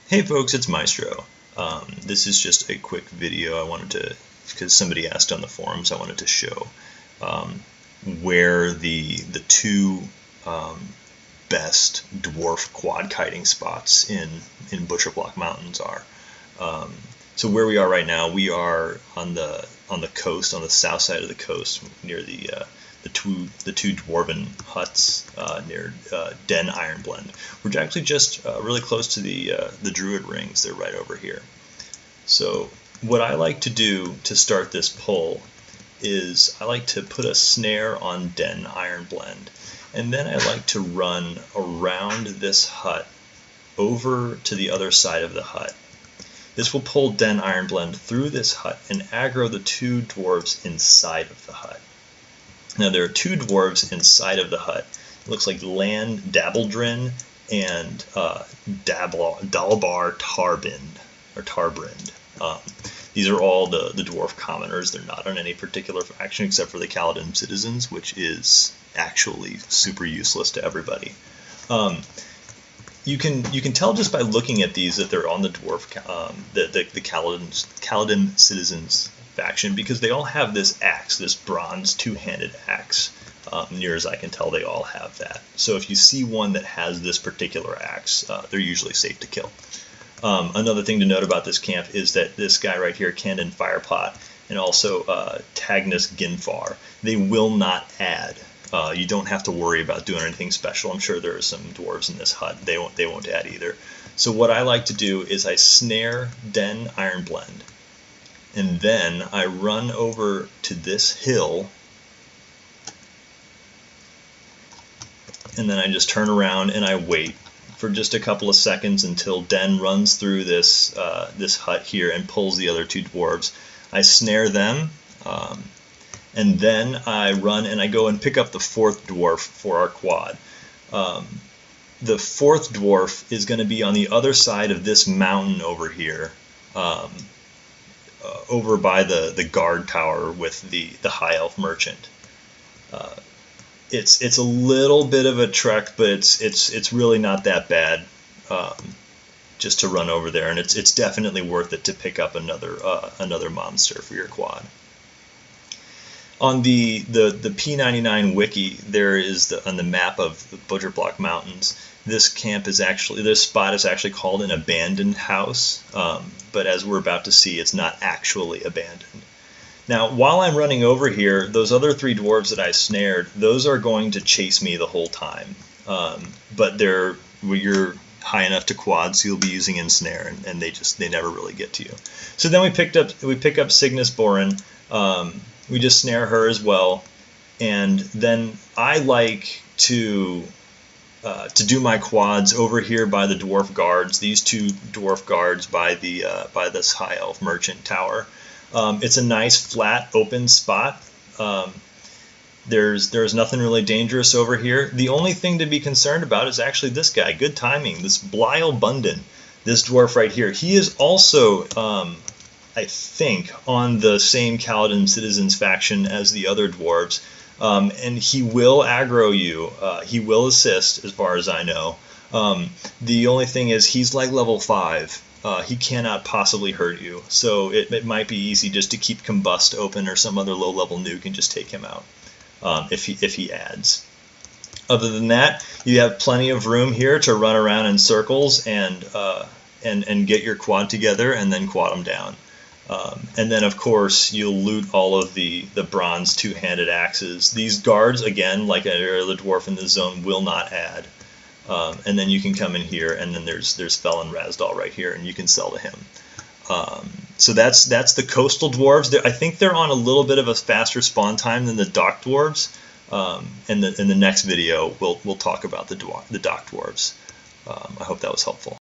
Hey folks, it's Maestro. This is just a quick video. I wanted to, because somebody asked on the forums, I wanted to show where the two best dwarf quad kiting spots in Butcherblock Mountains are. So where we are right now, we are on the coast, on the south side of the coast, near the two dwarven huts near Den Ironblend. We're actually just really close to the druid rings. They're right over here. So what I like to do to start this pull is I like to put a snare on Den Ironblend, and then I like to run around this hut over to the other side of the hut. This will pull Den Ironblend through this hut and aggro the two dwarves inside of the hut. Now there are two dwarves inside of the hut. It looks like Land Dabbledrin and Dalbar Tarbrind. These are all the dwarf commoners. They're not on any particular faction except for the Kaladin citizens, which is actually super useless to everybody. You can tell just by looking at these that they're on the dwarf the Kaladin citizens faction, because they all have this axe, this bronze two-handed axe. Near as I can tell, they all have that. So if you see one that has this particular axe, they're usually safe to kill. Another thing to note about this camp is that this guy right here, Candon Firepot, and also Tagnus Ginfar, they will not add. You don't have to worry about doing anything special. I'm sure there are some dwarves in this hut. They won't add either. So what I like to do is I snare Den Ironblend, and then I run over to this hill, and then I just turn around and I wait for just a couple of seconds until Den runs through this hut here and pulls the other two dwarves. I snare them, and then I run and I go and pick up the fourth dwarf for our quad. The fourth dwarf is going to be on the other side of this mountain over here, over by the guard tower with the high elf merchant. It's a little bit of a trek, but it's really not that bad, just to run over there, and it's definitely worth it to pick up another monster for your quad. On the P99 wiki, there is on the map of the Butcherblock Mountains, this spot is actually called an abandoned house, but as we're about to see, it's not actually abandoned. Now, while I'm running over here, those other three dwarves that I snared, those are going to chase me the whole time. But you're high enough to quad, so you'll be using ensnare, and they never really get to you. So then we pick up Cygnus Borin. We just snare her as well, and then I like to do my quads over here by the dwarf guards. These two dwarf guards by this high elf merchant tower. It's a nice flat open spot. There's nothing really dangerous over here. The only thing to be concerned about is actually this guy. Good timing. This Blyle Bundin, this dwarf right here. He is also I think on the same Kaladin citizens faction as the other dwarves, and he will aggro you. He will assist, as far as I know. The only thing is he's like level 5. He cannot possibly hurt you, so it might be easy just to keep Combust open or some other low-level nuke and just take him out if he adds. Other than that, you have plenty of room here to run around in circles and get your quad together and then quad them down. And then, of course, you'll loot all of the bronze two-handed axes. These guards, again, like every other dwarf in this zone, will not add. And then you can come in here, and then there's Felon Razdal right here, and you can sell to him. So that's the coastal dwarves. I think they're on a little bit of a faster spawn time than the dock dwarves. In the next video, we'll talk about the dock dwarves. I hope that was helpful.